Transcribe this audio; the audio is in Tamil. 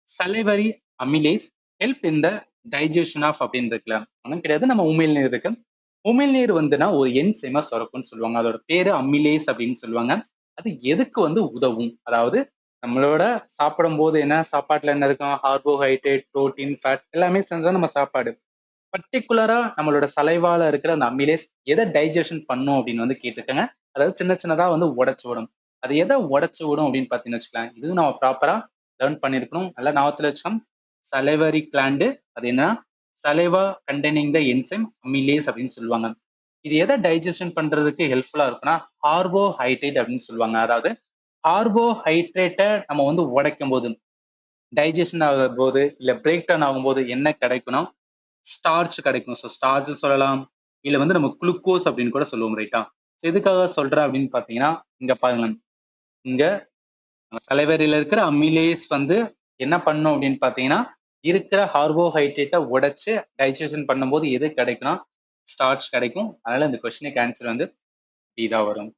Salivary amylase help in the digestion of அப்படின்னு இருக்குல்ல, ஒன்றும் கிடையாது. நம்ம உமிழ்நீர் இருக்கு. உமிழ்நீர் வந்துன்னா ஒரு என்சைமா சுரக்கும்னு சொல்லுவாங்க. அதோட பேரு அமிலேஸ் அப்படின்னு சொல்லுவாங்க. அது எதுக்கு உதவும்? அதாவது நம்மளோட சாப்பிடும் போது என்ன சாப்பாட்டுல என்ன இருக்கும்? கார்போஹைட்ரேட், புரோட்டீன், ஃபேட்ஸ் எல்லாமே சேர்ந்தது நம்ம சாப்பாடு. பர்டிகுலரா நம்மளோட சலைவால இருக்கிற அந்த அமிலேஸ் எதை டைஜஷன் பண்ணும் அப்படின்னு கேட்டிருக்காங்க. அதாவது சின்ன சின்னதா உடைச்சு விடும். அது எதை உடைச்சு விடும் அப்படின்னு பார்த்தீங்கன்னு வச்சுக்கலாம். இதுவும் நம்ம ப்ராப்பரா லேர்ன் பண்ணியிருக்கணும். நல்லா ஞாபகத்துல வச்சுக்கணும். சலைவரி கிளாண்டு, அது என்ன? சலைவா கண்டெய்னிங் த என்சைம் அமிலேஸ் அப்படின்னு சொல்லுவாங்க. இது எதை டைஜஷன் பண்றதுக்கு ஹெல்ப்ஃபுல்லா இருக்குன்னா, கார்போஹைட்ரேட் அப்படின்னு சொல்லுவாங்க. அதாவது கார்போஹைட்ரேட்டை நம்ம உடைக்கும் போது, டைஜஷன் ஆகும் போது, இல்ல பிரேக் டவுன் ஆகும்போது என்ன கிடைக்கும்னா ஸ்டார்ச் கிடைக்கும். ஸோ ஸ்டார்ச் சொல்லலாம். இல்ல நம்ம குளுக்கோஸ் அப்படின்னு கூட சொல்லுவோம், ரைட்டா? ஸோ எதுக்காக சொல்றேன் அப்படின்னு பார்த்தீங்கன்னா, இங்க பாருங்களேன். இங்க சலைவரியில இருக்கிற அமிலேஸ் என்ன பண்ணும் அப்படின்னு பார்த்தீங்கன்னா, இருக்கிற கார்போஹைட்ரேட்டை உடைச்சு டைஜஷன் பண்ணும்போது எது கிடைக்கும்னா, ஸ்டார்ச் கிடைக்கும். அதனால இந்த கொஸ்டினுக்கு ஆன்சர் பி தான் வரும்.